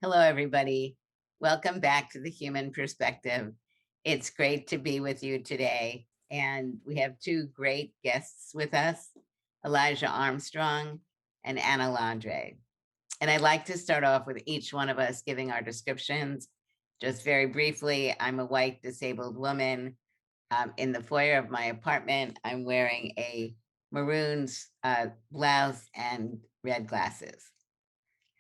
Hello, everybody. Welcome back to the Human Perspective. It's great to be with you today. And we have two great guests with us, Elijah Armstrong and Anna Landre. And I'd like to start off with each one of us giving our descriptions. Just very briefly, I'm a white disabled woman. In the foyer of my apartment, I'm wearing a maroon blouse and red glasses.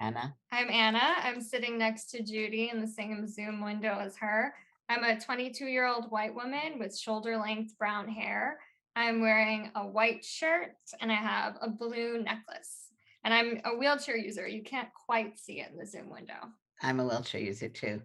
Anna? I'm Anna. I'm sitting next to Judy in the same Zoom window as her. I'm a 22-year-old white woman with shoulder-length brown hair. I'm wearing a white shirt and I have a blue necklace. And I'm a wheelchair user. You can't quite see it in the Zoom window. I'm a wheelchair user too.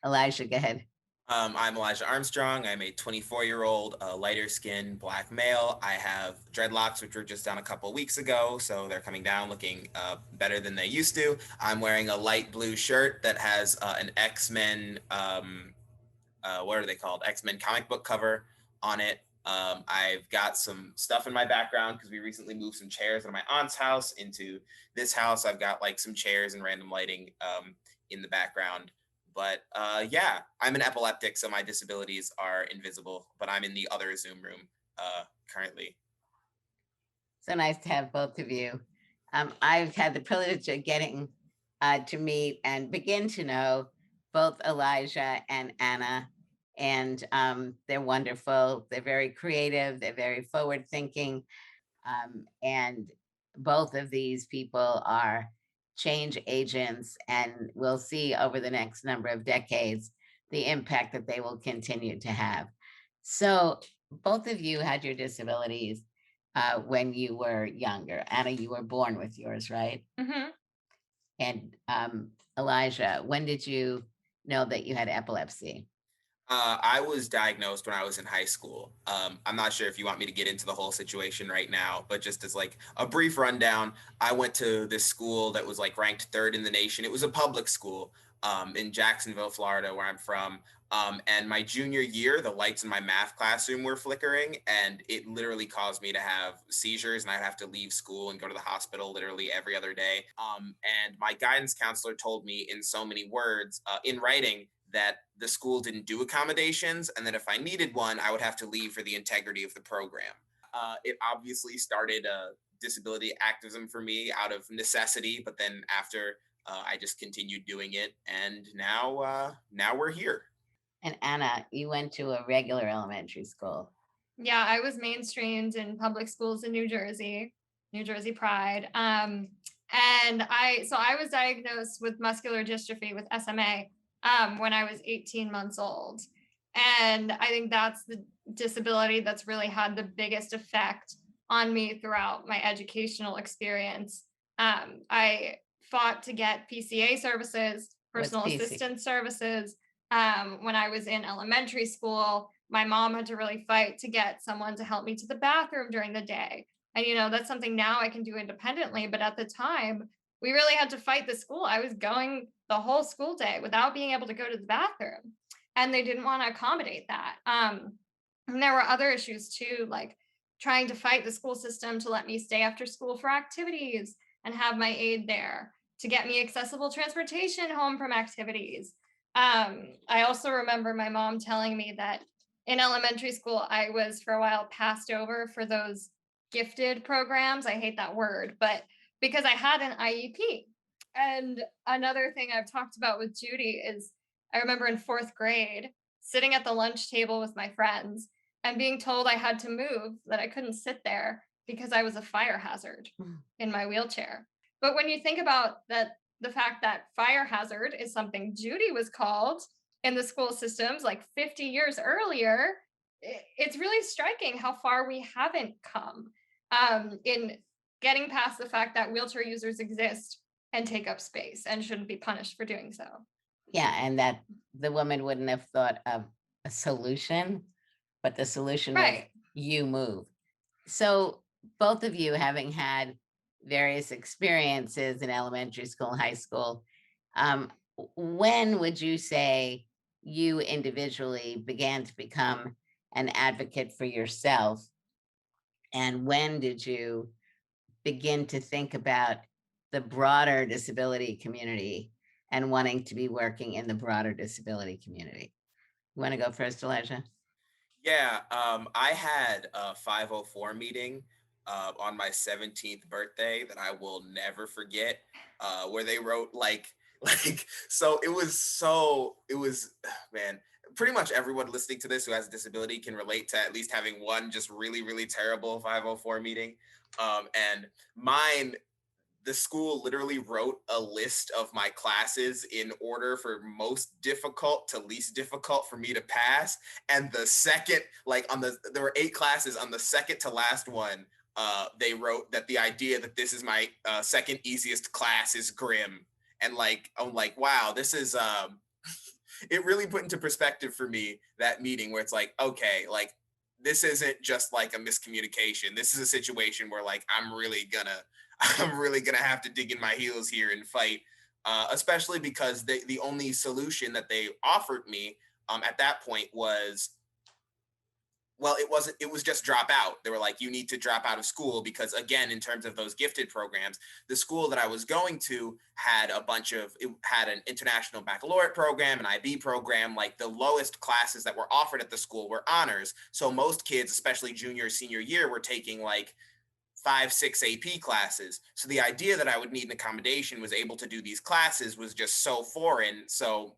Elijah, go ahead. I'm Elijah Armstrong. I'm a 24-year-old, lighter skinned black male. I have dreadlocks, which were just done a couple weeks ago, so they're coming down looking better than they used to. I'm wearing a light blue shirt that has an X-Men, what are they called? X-Men comic book cover on it. I've got some stuff in my background because we recently moved some chairs out of my aunt's house into this house. I've got like some chairs and random lighting in the background. But yeah, I'm an epileptic, so my disabilities are invisible, but I'm in the other Zoom room currently. So nice to have both of you. I've had the privilege of getting to meet and begin to know both Elijah and Anna, and they're wonderful. They're very creative. They're very forward thinking. And both of these people are change agents, and we'll see over the next number of decades the impact that they will continue to have. So, both of you had your disabilities when you were younger. Anna, you were born with yours, right? Mm-hmm. And Elijah, when did you know that you had epilepsy? I was diagnosed when I was in high school. I'm not sure if you want me to get into the whole situation right now, but just as like a brief rundown, I went to this school that was like ranked third in the nation. It was a public school in Jacksonville, Florida, where I'm from. And my junior year, the lights in my math classroom were flickering, and it literally caused me to have seizures, and I'd have to leave school and go to the hospital literally every other day. And my guidance counselor told me in so many words, in writing, that the school didn't do accommodations, and that if I needed one, I would have to leave for the integrity of the program. It obviously started disability activism for me out of necessity, but then after I just continued doing it, and now we're here. And Anna, you went to a regular elementary school. Yeah, I was mainstreamed in public schools in New Jersey Pride. And I was diagnosed with muscular dystrophy with SMA when I was 18 months old. And I think that's the disability that's really had the biggest effect on me throughout my educational experience. I fought to get PCA services, What's personal PC? assistance services, when I was in elementary school. My mom had to really fight to get someone to help me to the bathroom during the day. And, that's something now I can do independently. But at the time, we really had to fight the school. I was going the whole school day without being able to go to the bathroom. And they didn't want to accommodate that. And there were other issues too, like trying to fight the school system to let me stay after school for activities and have my aide there to get me accessible transportation home from activities. I also remember my mom telling me that in elementary school, I was for a while passed over for those gifted programs. I hate that word, but because I had an IEP. And another thing I've talked about with Judy is I remember in fourth grade sitting at the lunch table with my friends and being told I had to move, that I couldn't sit there because I was a fire hazard in my wheelchair. But when you think about that, the fact that fire hazard is something Judy was called in the school systems like 50 years earlier, it's really striking how far we haven't come in getting past the fact that wheelchair users exist and take up space and shouldn't be punished for doing so. Yeah, and that the woman wouldn't have thought of a solution, but the solution was Right. you move. So both of you having had various experiences in elementary school, high school, when would you say you individually began to become an advocate for yourself? And when did you begin to think about the broader disability community and wanting to be working in the broader disability community. You want to go first, Elijah? Yeah, I had a 504 meeting on my 17th birthday that I will never forget, where they wrote so it was, man, pretty much everyone listening to this who has a disability can relate to at least having one just really, really terrible 504 meeting. And mine, the school literally wrote a list of my classes in order for most difficult to least difficult for me to pass. And the second, there were 8 classes. On the second to last one, they wrote that the idea that this is my second easiest class is grim. And I'm like, wow, this is, it really put into perspective for me that meeting where it's like, okay, like, this isn't just like a miscommunication. This is a situation where like, I'm really gonna have to dig in my heels here and fight, especially because the only solution that they offered me at that point was, well, it was just drop out. They were like, you need to drop out of school because, again, in terms of those gifted programs, the school that I was going to had it had an international baccalaureate program, an IB program. Like, the lowest classes that were offered at the school were honors. So most kids, especially junior, senior year, were taking like 5, 6 AP classes. So the idea that I would need an accommodation was able to do these classes was just so foreign. So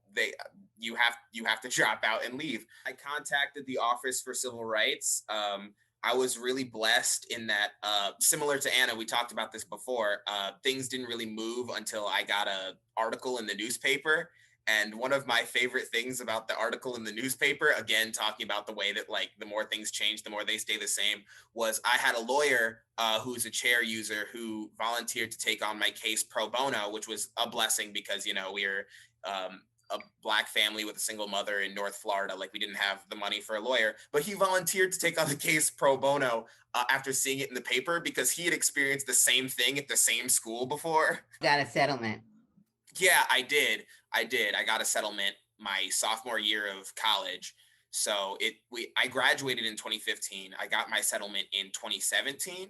you have to drop out and leave. I contacted the Office for Civil Rights. I was really blessed in that, similar to Anna, we talked about this before, things didn't really move until I got an article in the newspaper. And one of my favorite things about the article in the newspaper, again, talking about the way that like the more things change, the more they stay the same, was I had a lawyer who's a chair user who volunteered to take on my case pro bono, which was a blessing because, we're a Black family with a single mother in North Florida. Like, we didn't have the money for a lawyer, but he volunteered to take on the case pro bono after seeing it in the paper because he had experienced the same thing at the same school before. Got a settlement. Yeah, I did. I got a settlement my sophomore year of college. So I graduated in 2015. I got my settlement in 2017.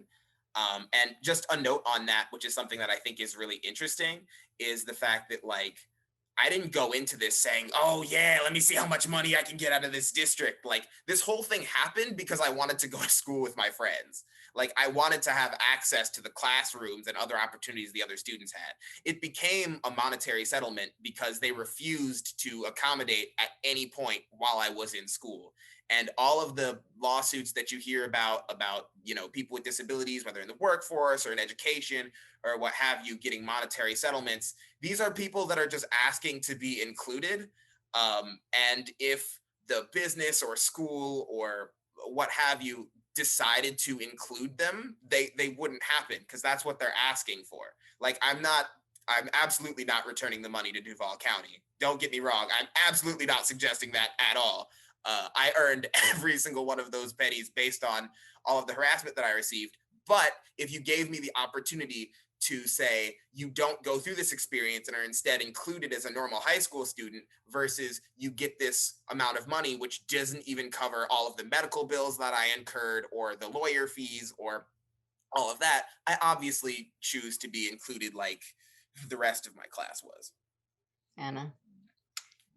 And just a note on that, which is something that I think is really interesting, is the fact that like, I didn't go into this saying, oh yeah, let me see how much money I can get out of this district. Like, this whole thing happened because I wanted to go to school with my friends. Like, I wanted to have access to the classrooms and other opportunities the other students had. It became a monetary settlement because they refused to accommodate at any point while I was in school. And all of the lawsuits that you hear about, people with disabilities, whether in the workforce or in education or what have you, getting monetary settlements, these are people that are just asking to be included. And if the business or school or what have you decided to include them, they wouldn't happen because that's what they're asking for. Like, I'm absolutely not returning the money to Duval County. Don't get me wrong. I'm absolutely not suggesting that at all. I earned every single one of those pennies based on all of the harassment that I received. But if you gave me the opportunity to say you don't go through this experience and are instead included as a normal high school student versus you get this amount of money, which doesn't even cover all of the medical bills that I incurred or the lawyer fees or all of that, I obviously choose to be included like the rest of my class was. Anna?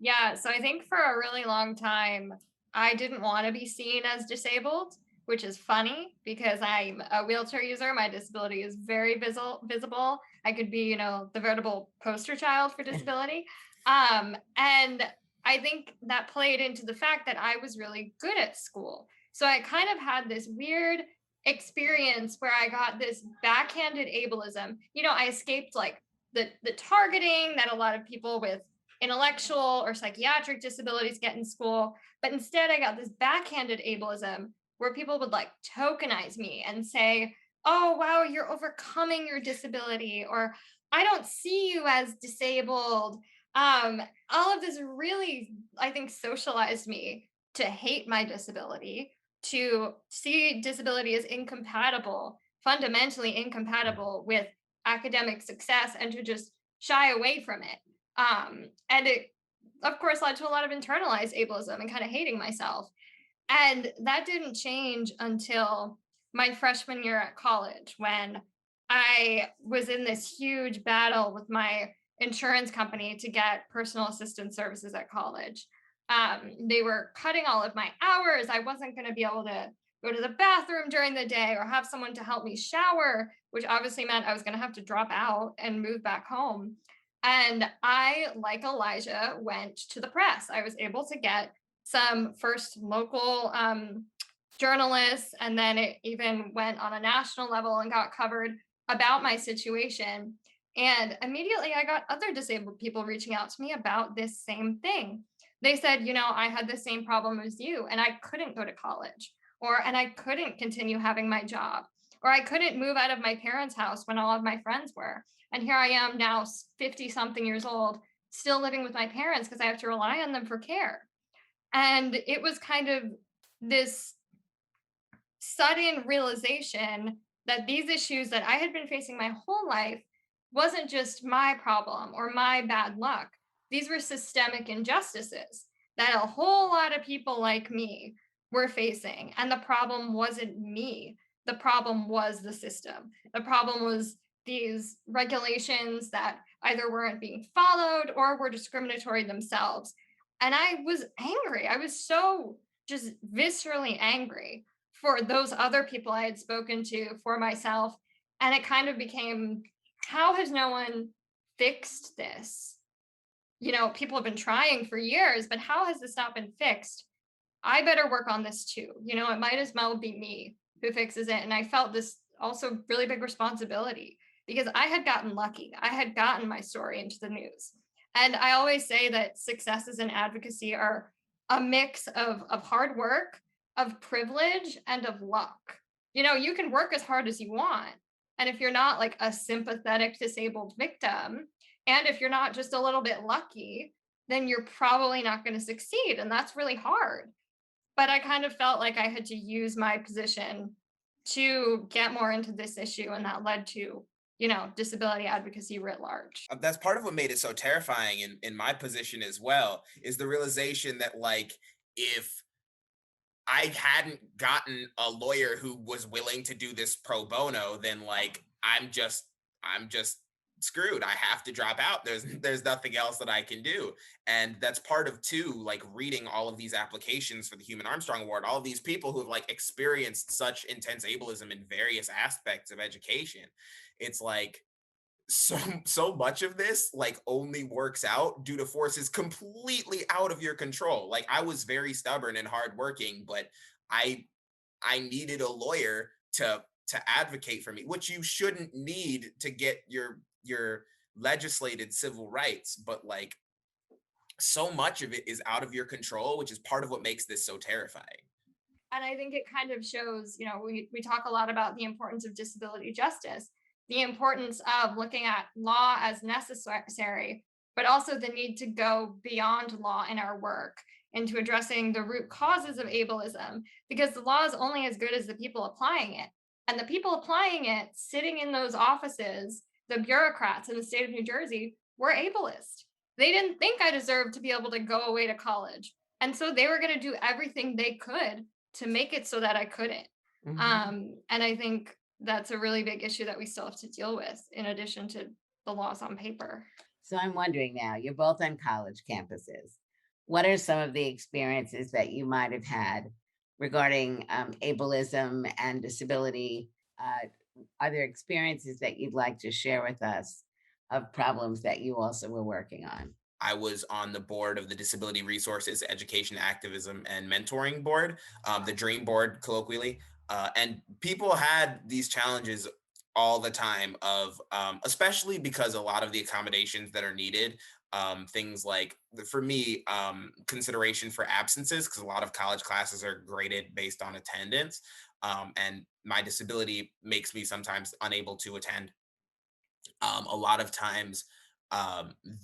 Yeah, so I think for a really long time, I didn't want to be seen as disabled, which is funny because I'm a wheelchair user. My disability is very visible. I could be, the veritable poster child for disability. And I think that played into the fact that I was really good at school. So I kind of had this weird experience where I got this backhanded ableism. I escaped like the targeting that a lot of people with intellectual or psychiatric disabilities get in school. But instead, I got this backhanded ableism where people would like tokenize me and say, oh, wow, you're overcoming your disability, or I don't see you as disabled. All of this really, I think, socialized me to hate my disability, to see disability as incompatible, fundamentally incompatible with academic success, and to just shy away from it. And it, of course, led to a lot of internalized ableism and kind of hating myself. And that didn't change until my freshman year at college, when I was in this huge battle with my insurance company to get personal assistance services at college. They were cutting all of my hours. I wasn't going to be able to go to the bathroom during the day or have someone to help me shower, which obviously meant I was going to have to drop out and move back home. And I, like Elijah, went to the press. I was able to get some first local journalists, and then it even went on a national level and got covered about my situation. And immediately I got other disabled people reaching out to me about this same thing. They said, I had the same problem as you, and I couldn't go to college, and I couldn't continue having my job, or I couldn't move out of my parents' house when all of my friends were. And here I am now, 50 something years old, still living with my parents because I have to rely on them for care. And it was kind of this sudden realization that these issues that I had been facing my whole life wasn't just my problem or my bad luck. These were systemic injustices that a whole lot of people like me were facing. And the problem wasn't me. The problem was the system. The problem was these regulations that either weren't being followed or were discriminatory themselves. And I was angry. I was so just viscerally angry for those other people I had spoken to, for myself. And it kind of became, how has no one fixed this? People have been trying for years, but how has this not been fixed? I better work on this too. It might as well be me who fixes it. And I felt this also really big responsibility because I had gotten lucky. I had gotten my story into the news. And I always say that successes in advocacy are a mix of hard work, of privilege, and of luck. You can work as hard as you want. And if you're not like a sympathetic disabled victim, and if you're not just a little bit lucky, then you're probably not going to succeed. And that's really hard. But I kind of felt like I had to use my position to get more into this issue. And that led to, disability advocacy writ large. That's part of what made it so terrifying in my position as well, is the realization that like, if I hadn't gotten a lawyer who was willing to do this pro bono, then like I'm just screwed. I have to drop out. There's nothing else that I can do. And that's part of too, like reading all of these applications for the Heumann-Armstrong Award, all of these people who have like experienced such intense ableism in various aspects of education. It's like so much of this like only works out due to forces completely out of your control. Like I was very stubborn and hardworking, but I needed a lawyer to advocate for me, which you shouldn't need to get your legislated civil rights. But like so much of it is out of your control, which is part of what makes this so terrifying. And I think it kind of shows, we talk a lot about the importance of disability justice, the importance of looking at law as necessary, but also the need to go beyond law in our work into addressing the root causes of ableism, because the law is only as good as the people applying it. And the people applying it, sitting in those offices, the bureaucrats in the state of New Jersey, were ableist. They didn't think I deserved to be able to go away to college. And so they were going to do everything they could to make it so that I couldn't. Mm-hmm. And I think that's a really big issue that we still have to deal with, in addition to the laws on paper. So I'm wondering now, you're both on college campuses. What are some of the experiences that you might have had regarding ableism and disability? Are there experiences that you'd like to share with us of problems that you also were working on? I was on the board of the Disability Resources, Education Activism, and Mentoring Board, the DREAM board colloquially. And people had these challenges all the time of, especially because a lot of the accommodations that are needed, things like, for me, consideration for absences, because a lot of college classes are graded based on attendance. And my disability makes me sometimes unable to attend. A lot of times,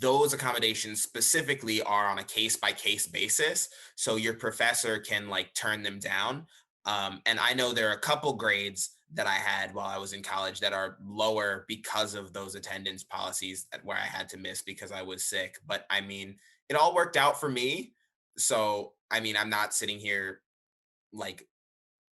those accommodations specifically are on a case-by-case basis. So your professor can like turn them down. And I know there are a couple grades that I had while I was in college that are lower because of those attendance policies where I had to miss because I was sick. But I mean, it all worked out for me. So, I mean, I'm not sitting here like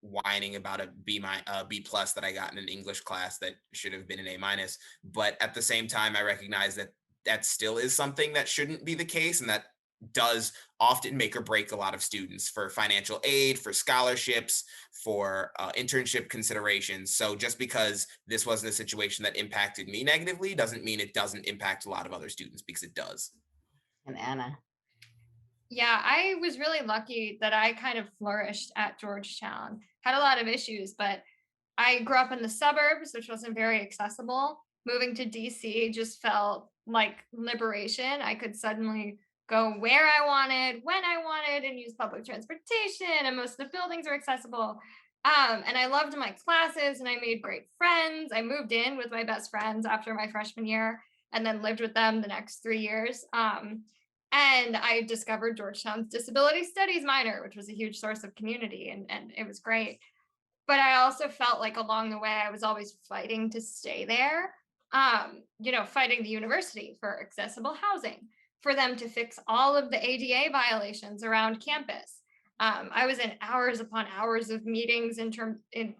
whining about a B plus that I got in an English class that should have been an A minus. But at the same time, I recognize that that still is something that shouldn't be the case, and that does often make or break a lot of students for financial aid, for scholarships, for internship considerations. So just because this wasn't a situation that impacted me negatively doesn't mean it doesn't impact a lot of other students, because it does. And Anna? Yeah, I was really lucky that I kind of flourished at Georgetown. Had a lot of issues, but I grew up in the suburbs, which wasn't very accessible. Moving to DC just felt like liberation. I could suddenly go where I wanted, when I wanted, and use public transportation, and most of the buildings were accessible. And I loved my classes, and I made great friends. I moved in with my best friends after my freshman year, and then lived with them the next 3 years. And I discovered Georgetown's disability studies minor, which was a huge source of community, and it was great. But I also felt like along the way, I was always fighting to stay there, fighting the university for accessible housing, for them to fix all of the ADA violations around campus. I was in hours upon hours of meetings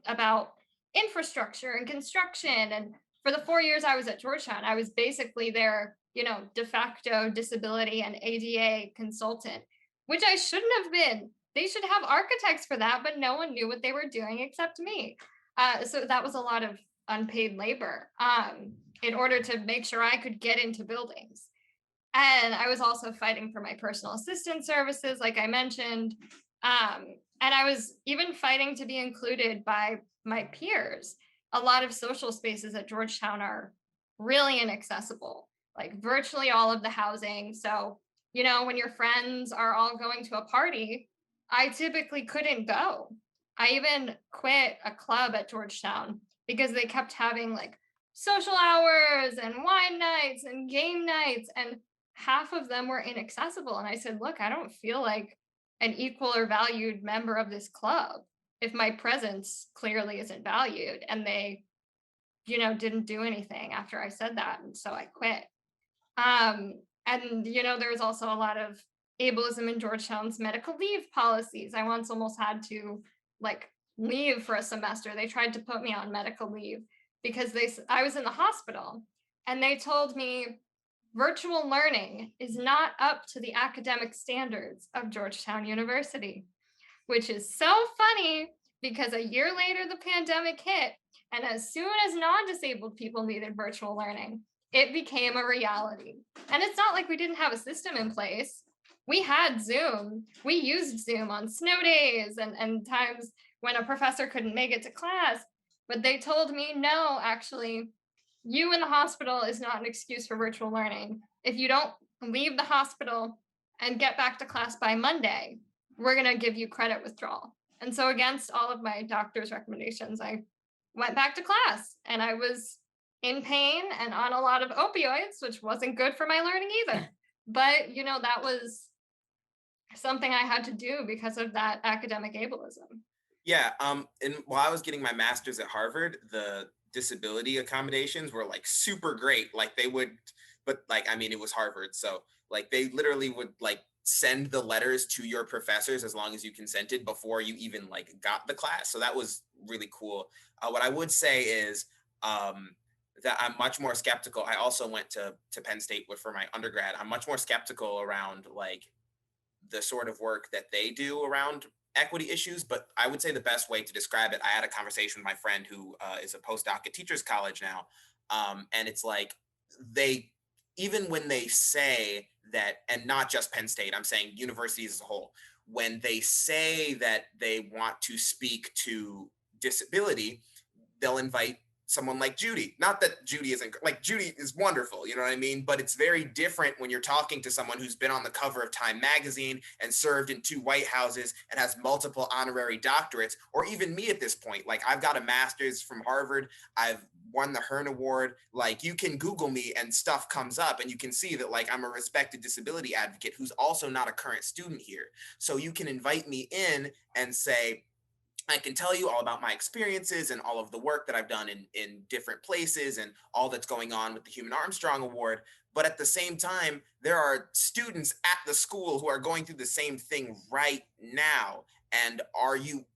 about infrastructure and construction. And for the 4 years I was at Georgetown, I was basically their, de facto disability and ADA consultant, which I shouldn't have been. They should have architects for that, but no one knew what they were doing except me. So that was a lot of unpaid labor in order to make sure I could get into buildings. And I was also fighting for my personal assistant services, like I mentioned. And I was even fighting to be included by my peers. A lot of social spaces at Georgetown are really inaccessible, like virtually all of the housing. So, when your friends are all going to a party, I typically couldn't go. I even quit a club at Georgetown because they kept having like social hours and wine nights and game nights, and half of them were inaccessible. And I said, look, I don't feel like an equal or valued member of this club if my presence clearly isn't valued. And they, didn't do anything after I said that. And so I quit. And, there was also a lot of ableism in Georgetown's medical leave policies. I once almost had to leave for a semester. They tried to put me on medical leave because I was in the hospital, and they told me virtual learning is not up to the academic standards of Georgetown University, which is so funny because a year later the pandemic hit, and as soon as non-disabled people needed virtual learning, it became a reality. And it's not like we didn't have a system in place. We had Zoom. We used Zoom on snow days and times when a professor couldn't make it to class. But they told me, no, actually, you in the hospital is not an excuse for virtual learning. If you don't leave the hospital and get back to class by Monday, we're going to give you credit withdrawal. And so against all of my doctor's recommendations, I went back to class, and I was in pain and on a lot of opioids, which wasn't good for my learning either. But, that was something I had to do because of that academic ableism. Yeah. And while I was getting my master's at Harvard, the disability accommodations were super great. It was Harvard. So they literally would send the letters to your professors as long as you consented before you even got the class. So that was really cool. What I would say is that I'm much more skeptical. I also went to Penn State for my undergrad. I'm much more skeptical around the sort of work that they do around equity issues, but I would say the best way to describe it, I had a conversation with my friend who is a postdoc at Teachers College now, and it's even when they say that, and not just Penn State, I'm saying universities as a whole, when they say that they want to speak to disability, they'll invite someone like Judy. Not that Judy isn't, Judy is wonderful, you know what I mean? But it's very different when you're talking to someone who's been on the cover of Time magazine and served in 2 White Houses and has multiple honorary doctorates, or even me at this point. I've got a master's from Harvard. I've won the Hearne Award. You can Google me and stuff comes up, and you can see that I'm a respected disability advocate who's also not a current student here. So you can invite me in and say, I can tell you all about my experiences and all of the work that I've done in different places and all that's going on with the Heumann-Armstrong Award. But at the same time, there are students at the school who are going through the same thing right now. And are you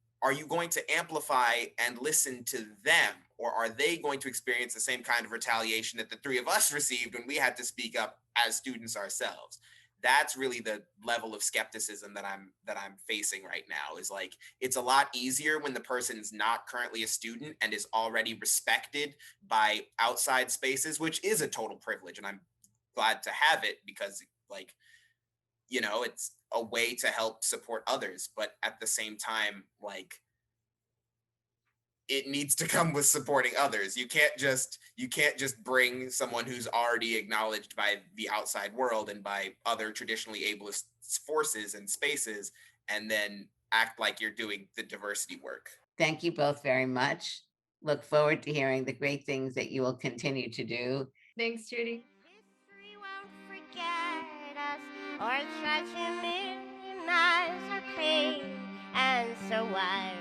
going to amplify and listen to them? or are they going to experience the same kind of retaliation that the three of us received when we had to speak up as students ourselves? That's really the level of skepticism that I'm facing right now. Is like, it's a lot easier when the person's not currently a student and is already respected by outside spaces, which is a total privilege, and I'm glad to have it, because like, it's a way to help support others. But at the same time, like, it needs to come with supporting others. You can't just bring someone who's already acknowledged by the outside world and by other traditionally ableist forces and spaces, and then act like you're doing the diversity work. Thank you both very much. Look forward to hearing the great things that you will continue to do. Thanks, Judy. History won't forget us or try to minimize our pain, and so why